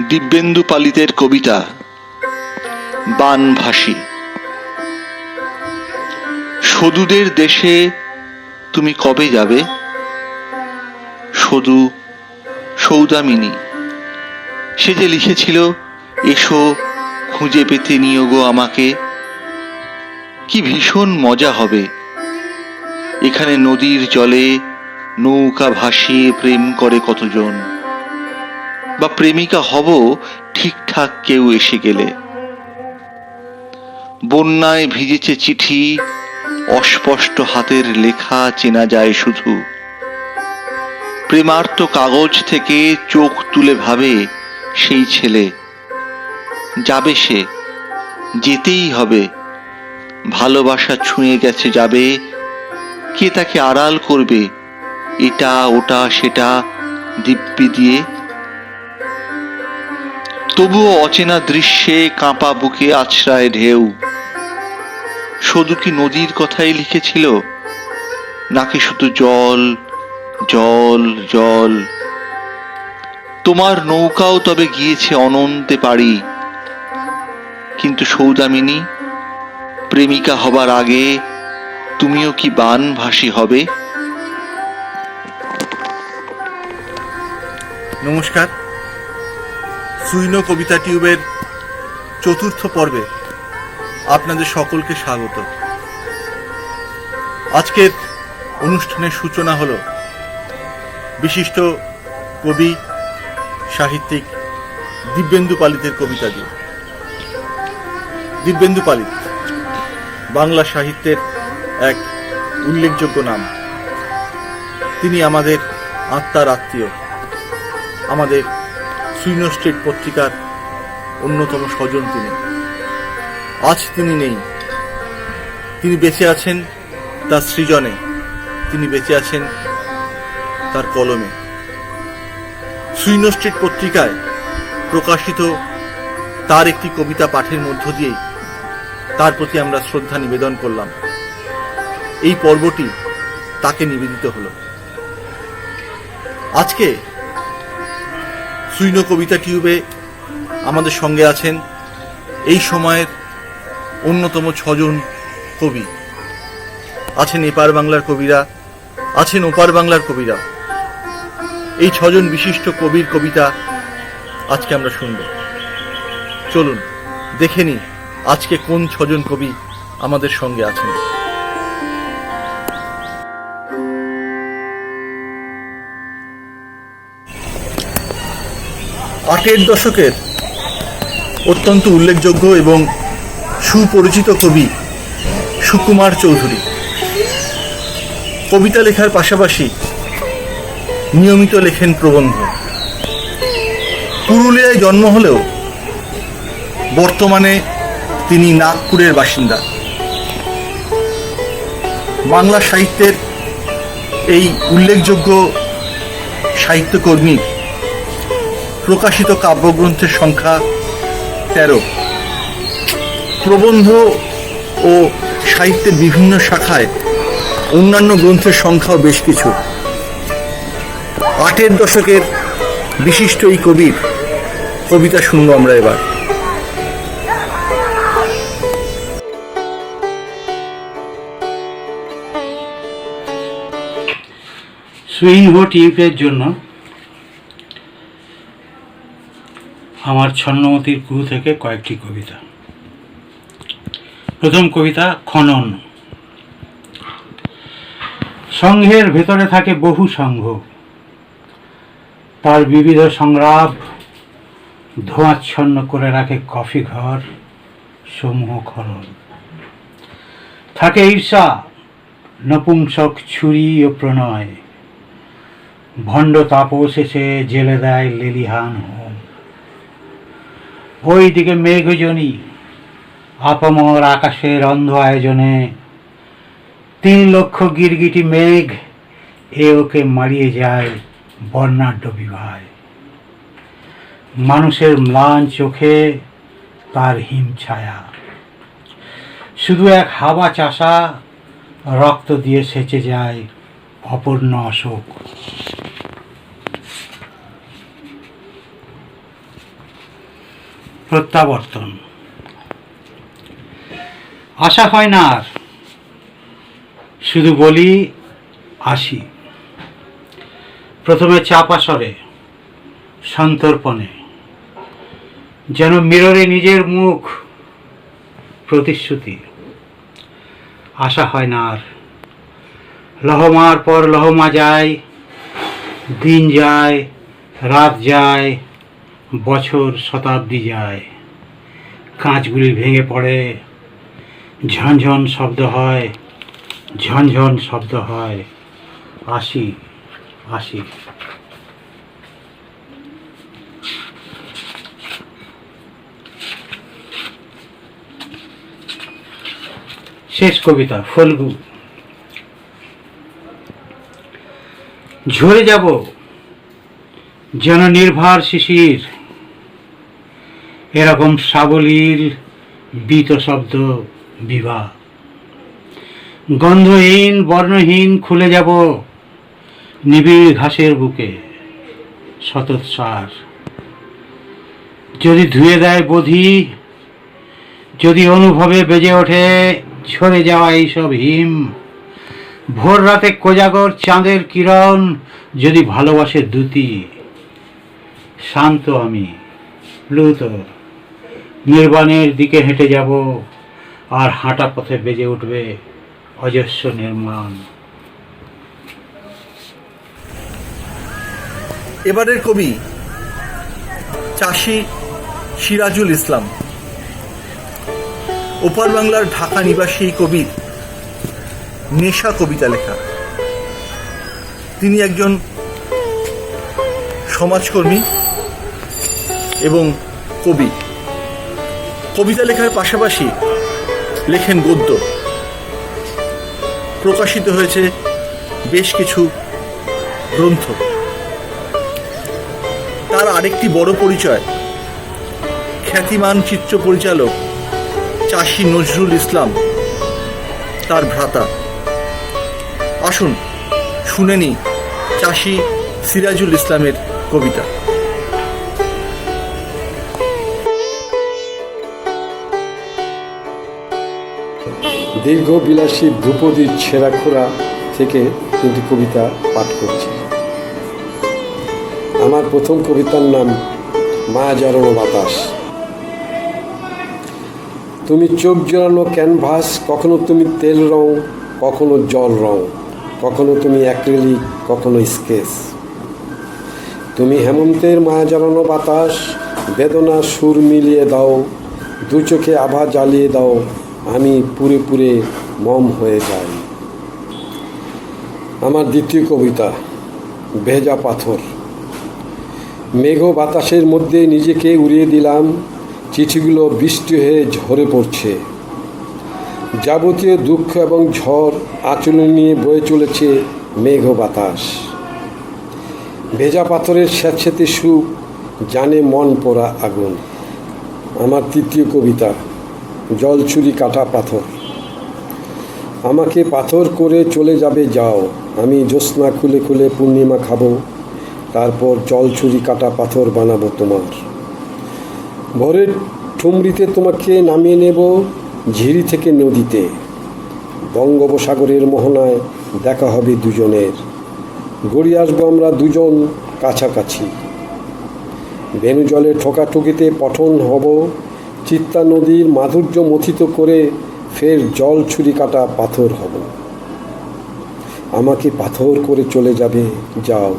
দিব্যেন্দু পালিতের কবিতা বানভাসী। সদুদের দেশে তুমি কবে যাবে? সদু সৌদামিনী, সে যে লিখেছিল, এসো খুঁজে পেতে নিও গো আমাকে। কি ভীষণ মজা হবে এখানে নদীর জলে নৌকা ভাসিয়ে প্রেম করে কতজন, বা প্রেমিকা হব ঠিকঠাক কেউ এসে গেলে। বন্যায় ভিজেছে চিঠি, অস্পষ্ট হাতের লেখা চেনা যায় শুধু। প্রেমার্ত কাগজ থেকে চোখ তুলে ভাবে সেই ছেলে, যাবে সে, যেতেই হবে। ভালোবাসা ছুঁয়ে গেছে যাবে, কে তাকে আড়াল করবে এটা ওটা সেটা দিব্যি দিয়ে। তবুও অচেনা দৃশ্যে কাঁপা বুকে আছড়ায় ঢেউ। শুধু কি নদীর কথাই লিখেছিল, নাকি শুধু জল জল জল? তোমার নৌকাও তবে গিয়েছে অনন্তে পাড়ি, কিন্তু সৌদামিনী, প্রেমিকা হবার আগে তুমিও কি বানভাসী হবে? নমস্কার, সুইনো কবিতা টিউবের চতুর্থ পর্বে আপনাদের সকলকে স্বাগত। আজকের অনুষ্ঠানের সূচনা হলো বিশিষ্ট কবি সাহিত্যিক দিব্যেন্দু পালিতের কবিতা দিয়ে। দিব্যেন্দু পালিত বাংলা সাহিত্যের এক উল্লেখযোগ্য নাম। তিনি আমাদের আত্মার আত্মীয়, আমাদের সুইনো স্ট্রিট পত্রিকার অন্যতম স্বজন তিনি। আজ তিনি নেই, তিনি বেঁচে আছেন তার সৃজনে, তিনি বেঁচে আছেন তার কলমে। সুইনো স্ট্রিট পত্রিকায় প্রকাশিত তার একটি কবিতা পাঠের মধ্য দিয়েই তার প্রতি আমরা শ্রদ্ধা নিবেদন করলাম। এই পর্বটি তাকে নিবেদিত হল। আজকে সুইনো কবিতা টিউবে আমাদের সঙ্গে আছেন এই সময়ের অন্যতম 6 জন কবি। আছেন এপার বাংলার কবিরা, আছেন ওপার বাংলার কবিরা। এই 6 জন বিশিষ্ট কবির কবিতা আজকে আমরা শুনব। চলুন দেখে নিই আজকে কোন 6 জন কবি আমাদের সঙ্গে আছেন। আটের দশকের অত্যন্ত উল্লেখযোগ্য এবং সুপরিচিত কবি সুকুমার চৌধুরী কবিতা লেখার পাশাপাশি নিয়মিত লেখেন প্রবন্ধ। পুরুলিয়ায় জন্ম হলেও বর্তমানে তিনি নাগপুরের বাসিন্দা। বাংলা সাহিত্যের এই উল্লেখযোগ্য সাহিত্যকর্মী প্রকাশিত কাব্যগ্রন্থের সংখ্যা 13। প্রবন্ধ ও সাহিত্যের বিভিন্ন শাখায় অন্যান্য গ্রন্থের সংখ্যাও বেশ কিছু। 8-এর দশকের বিশিষ্ট এই কবির কবিতা শুনবো আমরা এবার। সুইনো টিউবের জন্য আমার ছন্নমতির কুয়ো থেকে কয়েকটি কবিতা। প্রথম কবিতা খনন। সংঘের ভেতরে থাকে বহু সংঘ, তার বিবিধ সংগ্রাম ধোঁয়াচ্ছন্ন করে রাখে কফি ঘর সমূহ খনন। থাকে ঈর্ষা, নপুংসক ছুরি ও প্রণয়, ভণ্ড তাপস এসে জেলে দেয় লেলিহান হোম। ওই দিকে মেঘজনী আপামর আকাশের অন্ধ আয়োজনে, 3 লক্ষ গিরগিটি মেঘ এ ওকে মারিয়ে যায় বর্ণাঢ্য বিবায়। মানুষের ম্লান চোখে তার হিমছায়া, শুধু এক হাওয়া চাষা রক্ত দিয়ে সেচে যায় অপূর্ণ অশোক। প্রত্যাবর্তন। আশা হয় না আর, শুধু বলি আসি। প্রথমে চাপা স্বরে, সন্তর্পণে, যেন মিররে নিজের মুখ, প্রতিশ্রুতি। আশা হয় না আর, লহমার পর লহমা যায়, দিন যায়, রাত যায়, বছর শতাব্দী যায়, কাঁচগুলি ভেঙে পড়ে, ঝনঝন শব্দ হয়, ঝনঝন শব্দ হয়। আসি আসি। শেষ কবিতা, ফল্গু। ঝরে যাব যেন নির্ভার শিশির, এরকম সাবলীল বীত শব্দ বিবাহ। গন্ধহীন বর্ণহীন খুলে যাব নিবিড় ঘাসের বুকে শতৎসার। যদি ধুয়ে দেয় বধি, যদি অনুভবে বেজে ওঠে ঝরে যাওয়া এইসব হিম, ভোর রাতে কোজাগর চাঁদের কিরণ যদি ভালোবাসে দ্যুতি, শান্ত আমি প্লুত নির্বাণের দিকে হেঁটে যাব, আর হাঁটা পথে বেজে উঠবে অজস্র নির্মাণ। এবারের কবি চাষী সিরাজুল ইসলাম। ওপার বাংলার ঢাকা নিবাসী এই কবির নেশা কবিতা লেখা। তিনি একজন সমাজকর্মী এবং কবি। কবিতা লেখার পাশাপাশি লেখেন গদ্য। প্রকাশিত হয়েছে বেশ কিছু গ্রন্থ। তার আরেকটি বড় পরিচয় খ্যাতিমান চিত্র পরিচালক চাষী নজরুল ইসলাম, তার ভ্রাতা। আসুন শুনে নি চাষী সিরাজুল ইসলামের কবিতা। দীর্ঘ বিলাসী ধ্রুপদীর ছেঁড়াখোড়া থেকে তিনটি কবিতা পাঠ করছি। আমার প্রথম কবিতার নাম মায়া জড়ানো বাতাস। তুমি চোখ জড়ানো ক্যানভাস, কখনো তুমি তেল রং, কখনো জল রং, কখনো তুমি অ্যাক্রিলিক, কখনো স্কেচ। তুমি হেমন্তের মায়া জড়ানো বাতাস, বেদনা সুর মিলিয়ে দাও, দু চোখে আভা জ্বালিয়ে দাও, আমি পুরে পুরে মম হয়ে যাই। আমার দ্বিতীয় কবিতা ভেজা পাথর। মেঘ বাতাসের মধ্যে নিজেকে উড়িয়ে দিলাম, চিঠিগুলো বৃষ্টি হয়ে ঝরে পড়ছে। যাবতীয় দুঃখ এবং ঝড় আঁচলে নিয়ে বয়ে চলেছে মেঘ বাতাস। ভেজা পাথরের স্যাঁতস্যাঁতে সুখ, জানে মন পোড়া আগুন। আমার তৃতীয় কবিতা জল চুরি কাটা পাথর। আমাকে পাথর করে চলে যাবে যাও, আমি জ্যোৎস্না খুলে খুলে পূর্ণিমা খাবো, তারপর জল চুরি কাটা পাথর বানাবো তোমার। ভোরের ঠুমরিতে তোমাকে নামিয়ে নেব ঝিরি থেকে নদীতে। বঙ্গোপসাগরের মোহনায় দেখা হবে দুজনের, গড়িয়ে আসবো আমরা দুজন কাছাকাছি। বেনু জলে ঠোকাঠুকিতে পঠন হব, চিত্তা নদীর মাধুর্য মথিত করে ফের জল ছুরি কাটা পাথর হব। আমাকে পাথর করে চলে যাবে যাও,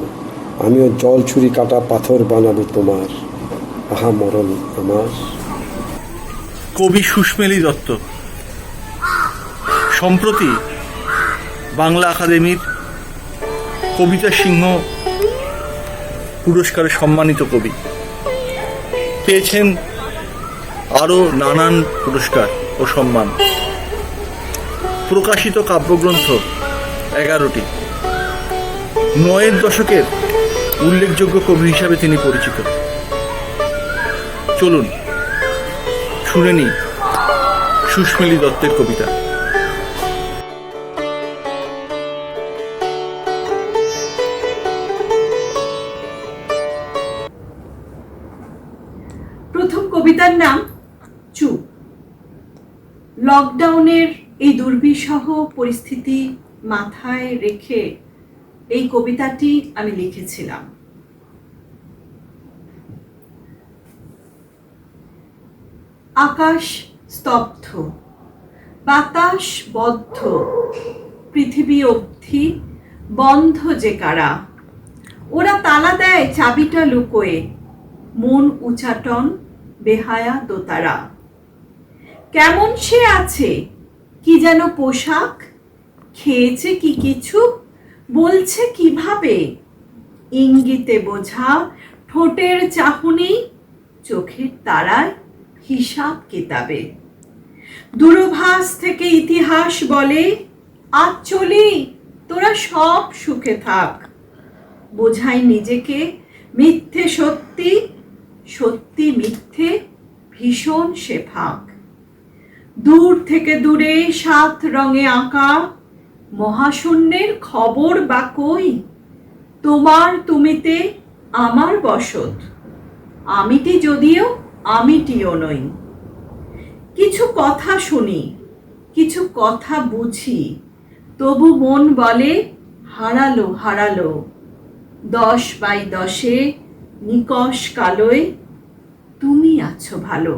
আমিও জল ছুরি কাটা পাথর বানাবো তোমার। আহা মরণ আমার। কবি সুস্মেলী দত্ত সম্প্রতি বাংলা একাডেমির কবিতা সিংহ পুরস্কারে সম্মানিত কবি। পেয়েছেন আরও নানান পুরস্কার ও সম্মান। প্রকাশিত কাব্যগ্রন্থ 11টি। 9 দশকের উল্লেখযোগ্য কবি হিসাবে তিনি পরিচিত। চলুন শুনে নিই সুস্মিলি দত্তের কবিতা। প্রথম কবিতার নাম চুপ। লকডাউনের এই দুর্বিষহ পরিস্থিতি মাথায় রেখে এই কবিতাটি আমি লিখেছিলাম। আকাশ স্তব্ধ, বাতাস বদ্ধ, পৃথিবী অবধি বন্ধ যে কারা। ওরা তালা দেয় চাবিটা লুকোয়ে, মন উচাটন বেহায়া দোতারা। কেমন সে আছে, কি যেন পোশাক, খেয়েছে কি কিছু, বলছে কিভাবে। ইঙ্গিতে বোঝা ঠোঁটের চাহনি, চোখের তারায় হিসাব কিতাবে। দূরভাষ থেকে ইতিহাস বলে, আজ চলি তোরা সব সুখে থাক। বোঝাই নিজেকে মিথ্যে সত্যি, সত্যি মিথ্যে, ভীষণ সে ফাঁক। দূর থেকে দূরে 7 রঙে আঁকা মহাশূন্যের খবর বা কই। তোমার তুমিতে আমার বসত, আমিটি যদিও আমিটিও নই। কিছু কথা শুনি, কিছু কথা বুঝি, তবু মন বলে হারালো হারালো। 10 বাই 10-এ নিকষ কালোয় তুমি আছো ভালো,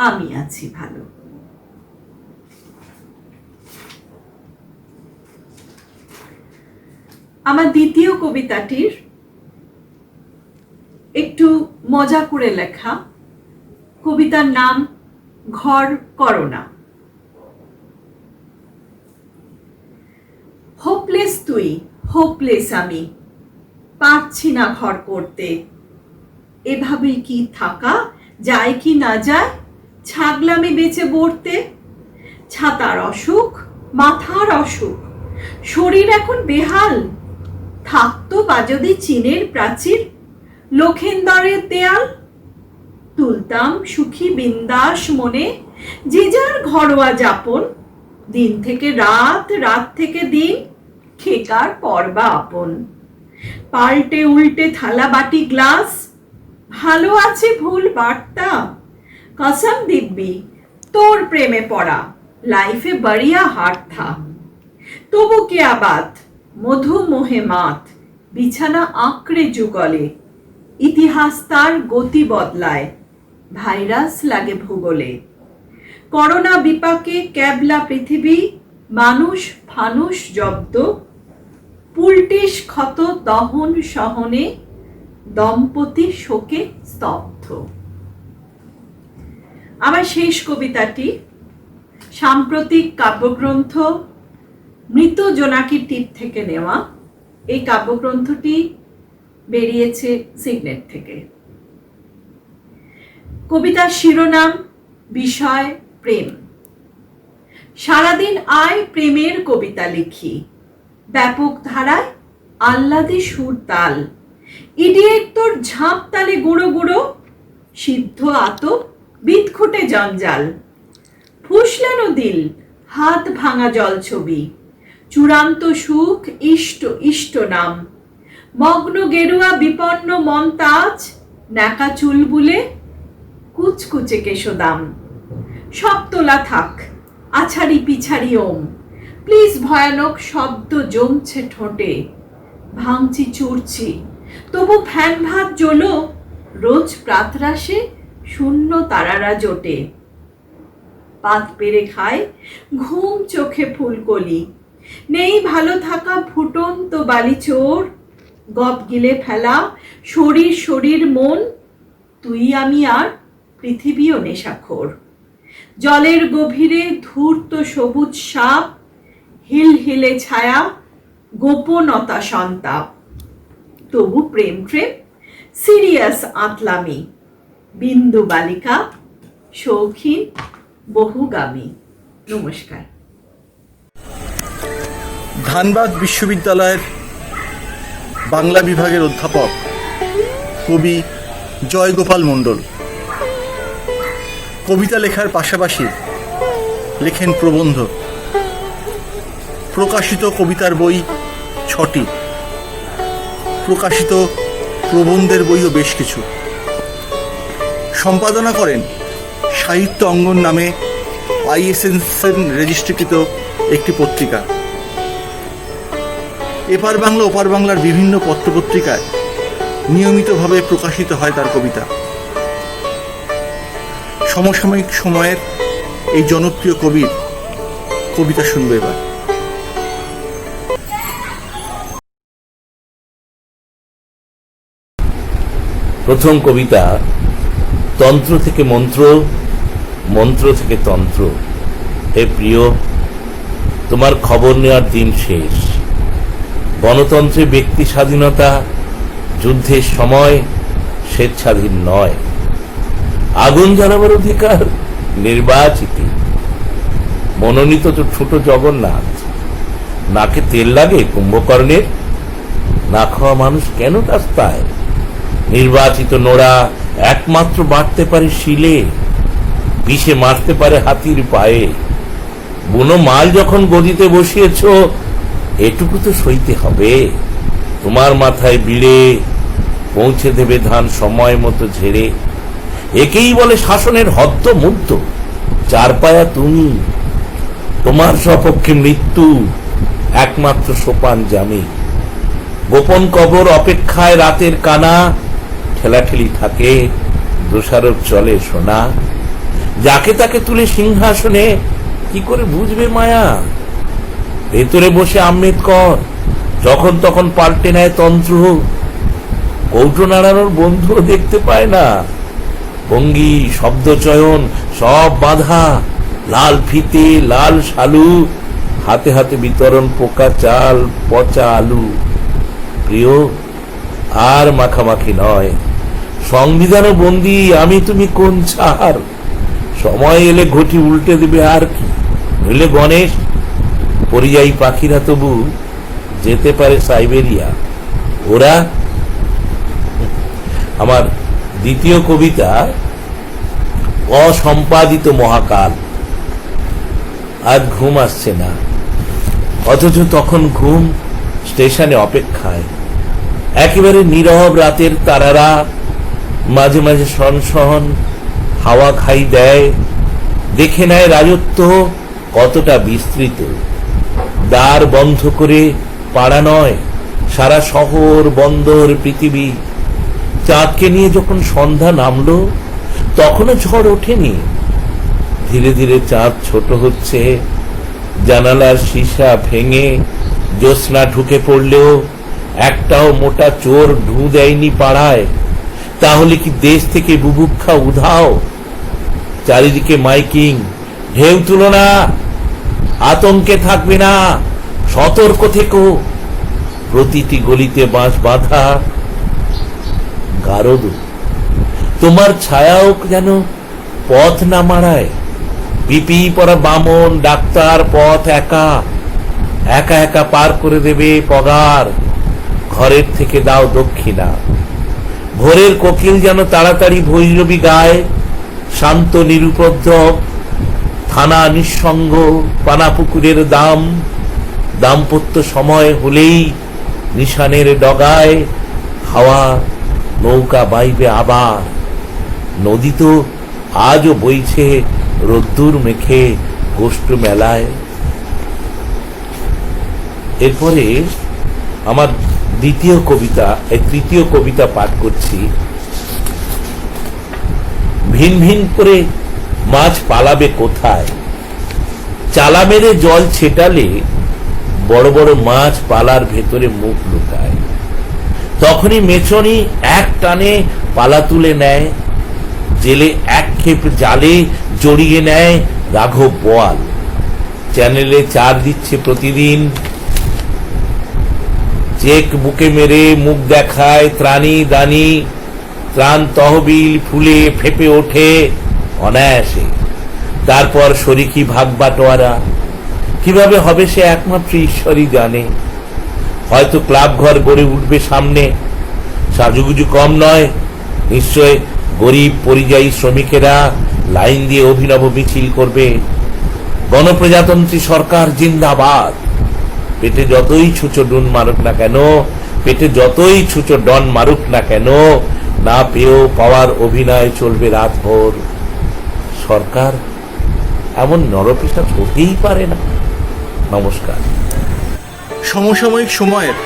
আমি আছি ভালো। আমার দ্বিতীয় কবিতাটির একটু মজা করে লেখা। কবিতার নাম ঘর করোনা। হোপলেস তুই, হোপলেস আমি, পারছি না ঘর করতে। এভাবেই কি থাকা যায় কি না যায়, ছাগলামি বেঁচে বড়তে। ছাতার অসুখ, মাথার অসুখ, শরীর এখন বেহাল। থাকতো বা যদি চীনের প্রাচীর, লক্ষিন্দরের দেয়াল। তুলতাম সুখী বিন্দাস মনে যে যার ঘরোয়া যাপন। দিন থেকে রাত, রাত থেকে দিন, খেকার পর্বা আপন। পাল্টে উল্টে থালা বাটি গ্লাস, ভালো আছে ভুল বার্তা। কসম দিব্যি তোর প্রেমে পড়া, লাইফে বড়িয়া হাট থা। তবু কে আবাদ মধু মোহে মাত, বিছানা আঁকড়ে যুগলে। ইতিহাস তার গতি বদলায়, ভাইরাস লাগে ভূগোলে। করোনা বিপাকে ক্যাবলা পৃথিবী, মানুষ ফানুষ জব্দ। পুলটিস ক্ষত দহন সহনে, দম্পতি শোকে স্তব্ধ। আমার শেষ কবিতাটি সাম্প্রতিক কাব্যগ্রন্থ মৃত জোনাকি টিপ থেকে নেওয়া। এই কাব্যগ্রন্থটি বেরিয়েছে সিগনেট থেকে। কবিতার শিরোনাম বিষয় প্রেম। সারাদিন আয় প্রেমের কবিতা লিখি, ব্যাপক ধারায় আহ্লাদে সুর তাল। ইডিয়েট তোর ঝাঁপ তালে গুঁড়ো গুঁড়ো, সিদ্ধ আতপ বিদঘুটে জঞ্জাল। ফুসলানো দিল হাত ভাঙা জল ছবি, চূড়ান্ত সুখ ইষ্ট ইষ্ট নাম। মগ্ন গেরুয়া বিপন্ন মন্তাজ, ন্যাকা চুলবুলে কুচকুচে কেশোদাম। সব তোলা থাক আছাড়ি পিছাড়ি ওম, প্লিজ ভয়ানক শব্দ জমছে ঠোঁটে। ভাঙছি চুরছি তবু ফ্যান ভাত জ্বলো, রোজ প্রাতরাশে শূন্য তারারা জোটে। পাত পেরে খায় ঘুম চোখে ফুলকলি, নেই ভালো থাকা ফুটন্ত বালি চোর। গপ গিলে ফেলা শরীর শরীর মন, তুই আমি আর পৃথিবীও নেশাখোর। জলের গভীরে ধূর্ত সবুজ সাপ, হিল হিলে ছায়া গোপনতা সন্তাপ। তবু প্রেম প্রেম সিরিয়াস আতলামি, বিন্দু বালিকা শৌখিন বহুগামী। নমস্কার। ধানবাদ বিশ্ববিদ্যালয়ের বাংলা বিভাগের অধ্যাপক কবি জয়গোপাল মণ্ডল। কবিতা লেখার পাশাপাশি লেখেন প্রবন্ধ। প্রকাশিত কবিতার বই 6টি, প্রকাশিত প্রবন্ধের বইও বেশ কিছু। সম্পাদনা করেন সাহিত্য অঙ্গন নামে ISSN রেজিস্ট্রিকৃত একটি পত্রিকা। এপার বাংলা ওপার বাংলার বিভিন্ন পত্রপত্রিকায় নিয়মিতভাবে প্রকাশিত হয় তার কবিতা। সমসাময়িক সময়ের এই জনপ্রিয় কবির কবিতা শুনবে এবার। প্রথম কবিতা তন্ত্র থেকে মন্ত্র, মন্ত্র থেকে তন্ত্র। হে প্রিয়, তোমার খবর নেওয়ার দিন শেষ। গণতন্ত্রে ব্যক্তি স্বাধীনতা, যুদ্ধের সময় স্বেচ্ছাধীন নয়। আগুন জ্বালাবার অধিকার নির্বাচিত। মনোনীত তো ছোট জগন্নাথ। নাকে তেল লাগে কুম্ভকর্ণের? না খাওয়া মানুষ কেন রাস্তায়? নির্বাচিত নোড়া একমাত্র বাড়তে পারে শিলে, বিষে মারতে পারে হাতির পায়ে। বুনো মাল যখন গদিতে বসিয়েছ, এটুকু তো সইতে হবে। তোমার মাথায় বিড়ে পৌঁছে দেবে ধান সময় মতো ঝেড়ে। একেই বলে শাসনের হদ্দ মুগ্ধ। চার পায়া তুমি, তোমার সপক্ষে মৃত্যু একমাত্র সোপান জামি। গোপন কবর অপেক্ষায় রাতের কানা, ঠেলাঠেলি থাকে দোষারোপ চলে সোনা। যাকে তাকে তুলে সিংহাসনে কি করে বুঝবে মায়া? ভেতরে বসে আম্বেদকর যখন তখন পাল্টে নেয় তন্ত্র। কৌটো নাড়ানোর বন্ধুও দেখতে পায় না। ভঙ্গি শব্দচয়ন সব বাধা। লাল ফিতে লাল শালু, হাতে হাতে বিতরণ পোকা চাল পচা আলু। প্রিয়, আর মাখামাখি নয়। সংবিধানও বন্দি, আমি তুমি কোন ছাড়? সময় এলে ঘটি উল্টে দেবে আর কি। নইলে গণেশ, পরিযায়ী পাখিরা তবু যেতে পারে সাইবেরিয়া। ওরা। আমার দ্বিতীয় কবিতা অসম্পাদিত মহাকাল। আজ ঘুম আসছে না, অথচ তখন ঘুম স্টেশনে অপেক্ষায়। একেবারে নীরব রাতের তারারা মাঝে মাঝে সনসন হাওয়া খাই দেয়। দেখে নেয় রাজত্ব কতটা বিস্তৃত। দ্বার বন্ধ করে পাড়া নয়, সারা শহর বন্দর পৃথিবী। চাঁদকে নিয়ে যখন সন্ধ্যা নামলো, তখনও ঝড় ওঠেনি। ধীরে ধীরে চাঁদ ছোট হচ্ছে। জানালার সীসা ভেঙে জ্যোৎস্না ঢুকে পড়লেও একটাও মোটা চোর ঢু দেয়নি পাড়ায়। তাহলে কি দেশ থেকে বুভুক্ষা উধাও? চারিদিকে মাইকিং, ঢেউ তুলো না, আতঙ্কে থাকবে না, সতর্ক থেকো। প্রতিটি গলিতে বাঁশ বাঁধা গারদ। তোমার ছায়াও যেন পথ না মারায়। পিপি পরা বামন ডাক্তার পথ একা একা একা পার করে দেবে পগার। ঘরের থেকে দাও দক্ষিণা। ভোরের কোকিল যেন তাড়াতাড়ি ভৈরবী গায়। শান্ত নিরুপদ্রব, থানা নিঃসঙ্গ, পানাপুকুরের দাম। দাম্পত্য সময় হলেই নিশানের ডগায় হাওয়া নৌকা বাইবে আবার। নদী তো আজও বইছে রোদ্দুর মেখে গোষ্ঠ মেলায়। এরপরে আমার তৃতীয় কবিতা পাঠ করছি। ভিন ভিন করে মাছ পালাবে কোথায়? চালা মেরে জল ছেটালে বড় বড় মাছ পালার ভেতরে মুখ লুকায়। তখনই মেছনি এক টানে পালা তুলে নেয়। জেলে এক ক্ষেপ জালে জড়িয়ে নেয় রাঘব বোয়াল। চ্যানেলে চার দিচ্ছে প্রতিদিন। চেক বুকে মেরে মুখ দেখায় ত্রাণী দানি। ত্রাণ তহবিল ফুলে ফেপে ওঠে অনায়াসে। তারপর শরিকি ভাগ বাটোয়ারা কিভাবে হবে সে একমাত্র ঈশ্বরই জানে। হয়তো ক্লাব ঘর গড়ে উঠবে সামনে, সাজুগুজু কম নয়, নিশ্চয় গরিব পরিযায়ী শ্রমিকেরা লাইন দিয়ে অভিনব মিছিল করবে, গণপ্রজাতন্ত্রী সরকার জিন্দাবাদ। পেটে যতই ছুঁচো ডন মারুক না কেন, পেটে যতই ছুঁচো ডন মারুক না কেন, না পেয়েও পাওয়ার অভিনয় চলবে রাতভর। সরকার এমন নরপিশাচ হতেই পারে না। নমস্কার। সমসাময়িক সময়ের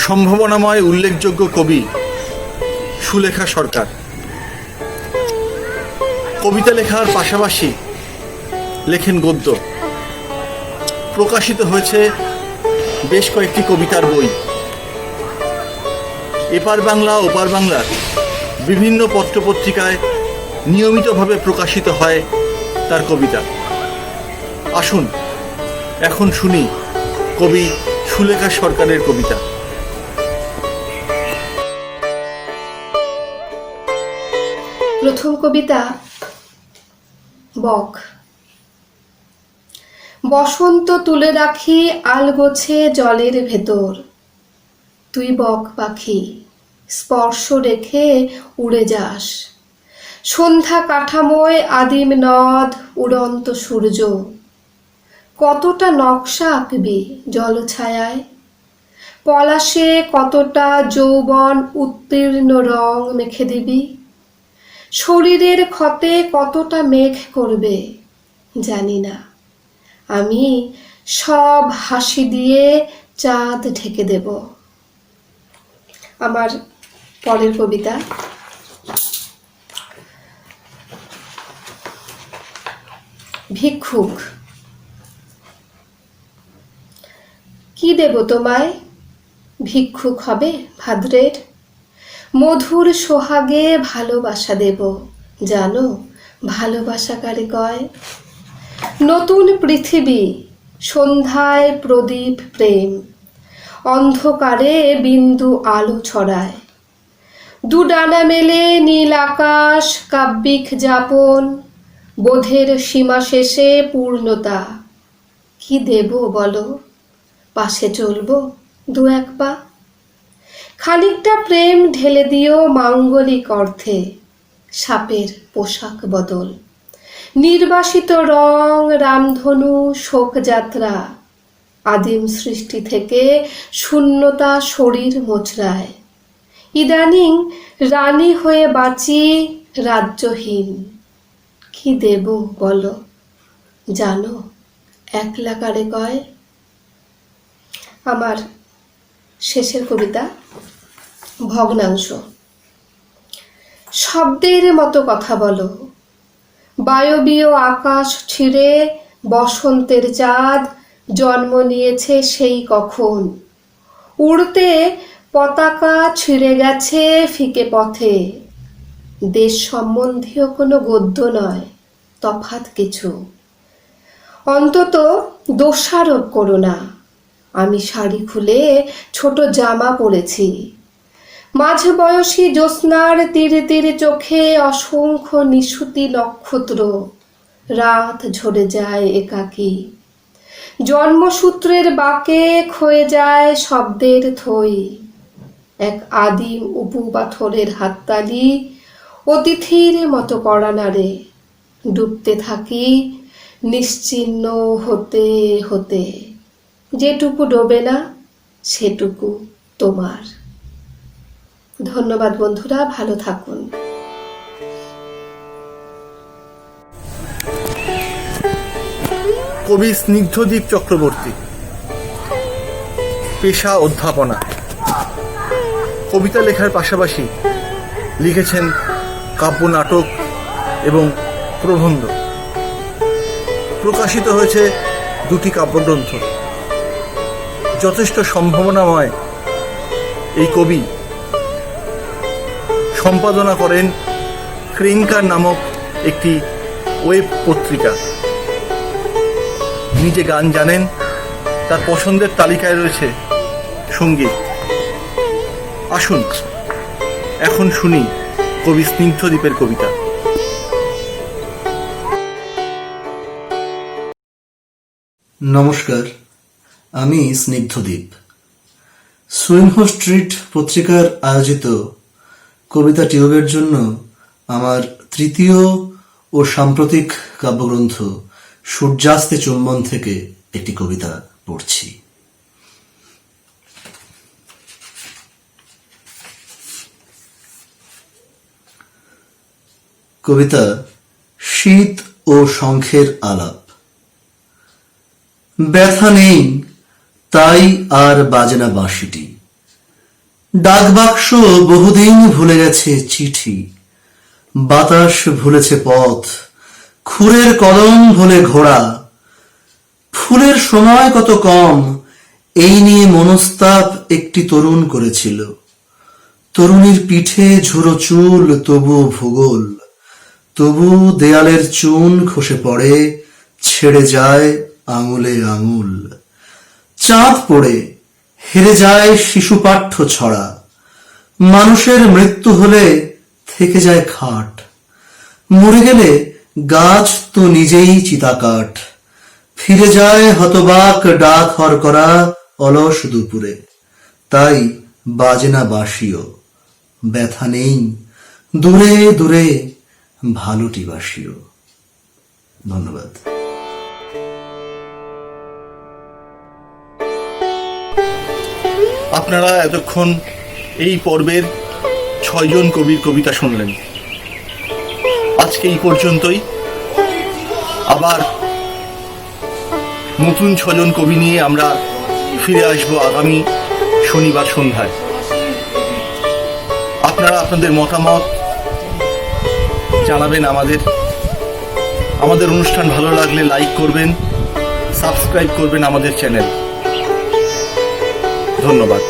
সম্ভাবনাময় উল্লেখযোগ্য কবি সুলেখা সরকার। কবিতা লেখার পাশাপাশি লেখেন গদ্য। প্রকাশিত হয়েছে বেশ কয়েকটি কবিতার বই। এপার বাংলা ওপার বাংলার বিভিন্ন পত্রপত্রিকায় নিয়মিতভাবে প্রকাশিত হয় তার কবিতা। আসুন এখন শুনি কবি সুলেখা সরকারের কবিতা। প্রথম কবিতা বক। বসন্ত তুলে রাখি আলগোছে জলের ভেতর, তুই বক পাখি স্পর্শ রেখে উড়ে যাস। সন্ধ্যা কাঠামোয় আদিম নদ, উড়ন্ত সূর্য, কতটা নকশা আঁকবি জলছায়ায়। পলাশে কতটা যৌবন উত্তীর্ণ রং মেখে দিবি। শরীরের ক্ষতে কতটা মেঘ করবে জানি না, আমি সব হাসি দিয়ে চাঁদ ঢেকে দেব। আমার পরের কবিতা ভিক্ষুক। কি দেব তোমায়, ভিক্ষুক হবে ভাদ্রের। মধুর সোহাগে ভালোবাসা দেব, জানো ভালোবাসা কারে কয়। নতুন পৃথিবী, সন্ধ্যায় প্রদীপ প্রেম, অন্ধকারে বিন্দু আলো ছড়ায়। দু ডানা মেলে নীল আকাশ, কাব্যিক যাপন, বোধের সীমা শেষে পূর্ণতা। কি দেব বলো, পাশে চলবো দু এক পা। খানিকটা প্রেম ঢেলে দিও মাঙ্গলিক অর্থে, সাপের পোশাক বদল। নির্বাসিত রং রামধনু শোকযাত্রা, আদিম সৃষ্টি থেকে শূন্যতা শরীর মোচড়ায়। ইদানিং রানী হয়ে বাঁচি রাজ্যহীন, কি দেব বলো, জানো একলা কারে কয়। আমার শেষের কবিতা ভগ্নাংশ। শব্দের মতো কথা বলো, বায়বীয় আকাশ ছিঁড়ে বসন্তের চাঁদ জন্ম নিয়েছে সেই কখন। উড়তে পতাকা ছিঁড়ে গেছে ফিকে পথে। দেশ সম্বন্ধীয় কোনো গদ্য নয়, তফাৎ কিছু। অন্তত দোষারোপ করো না, আমি শাড়ি খুলে ছোট জামা পরেছি। মাঝ বয়সী জ্যোৎস্নার তীরে তীরে চোখে অসংখ্য নিশুতি নক্ষত্র, রাত ঝরে যায় একাকী। জন্মসূত্রের বাঁকে ক্ষয়ে যায় শব্দের থই। এক আদিম উপু পাথরের হাততালি অতিথির মতো কড়া নাড়ে। ডুবতে থাকি নিশ্চিহ্ন হতে হতে, যেটুকু ডোবে না সেটুকু তোমার। ধন্যবাদ বন্ধুরা, ভালো থাকুন। কবি স্নিগ্ধদ্বীপ চক্রবর্তী। পেশা অধ্যাপনা। কবিতা লেখার পাশাপাশি লিখেছেন কাব্য নাটক এবং প্রবন্ধ। প্রকাশিত হয়েছে দুটি কাব্যগ্রন্থ। যথেষ্ট সম্ভাবনাময় এই কবি সম্পাদনা করেন ক্রেঙ্কার নামক একটি ওয়েব পত্রিকা। নিজে গান জানেন, তার পছন্দের তালিকায় রয়েছে সঙ্গীত। আসুন এখন শুনি কবি স্নিগ্ধদ্বীপের কবিতা। নমস্কার, আমি স্নিগ্ধদ্বীপ। সুইনহো স্ট্রিট পত্রিকার আয়োজিত কবিতা টিউবের জন্য আমার তৃতীয় ও সাম্প্রতিক কাব্যগ্রন্থ সূর্যাস্তে চুম্বন থেকে একটি কবিতা পড়ছি। কবিতা শীত ও শঙ্খের আলাপ। ব্যথা নেই তাই আর বাজে না বাঁশিটি, ডাকবাক্স বহুদিন ভুলে গেছে চিঠি, বাতাস ভুলেছে পথ, খুরের কলম ভুলে ঘোড়া, ফুলের সময় কত কম এই নিয়ে মনস্তাপ একটি তরুণ করেছিল। তরুণীর পিঠে ঝুড়ো চুল তবুও ভূগোল, তবু দেয়ালের চুন খসে পড়ে, ছেড়ে যায় আঙুলে আঙুল। চাঁদ পড়ে হেরে যায় শিশু পাঠ্য ছড়া, মানুষের মৃত্যু হলে থেকে যায় খাট, মরে গেলে গাছ তো নিজেই চিতাকাঠ, ফিরে যায় হতবাক ডাক হর করা অলস দুপুরে। তাই বাজে না বাঁশিও, ব্যথা নেই দূরে দূরে ভালোটি বাসিও। ধন্যবাদ। আপনারা এতক্ষণ এই পর্বের 6 জন কবির কবিতা শুনলেন। আজকে এই পর্যন্তই। আবার নতুন 6 জন কবি নিয়ে আমরা ফিরে আসবো আগামী শনিবার সন্ধ্যায়। আপনারা আপনাদের মতামত জানাবেন আমাদের অনুষ্ঠান ভালো লাগলে লাইক করবেন, সাবস্ক্রাইব করবেন আমাদের চ্যানেল। ধন্যবাদ।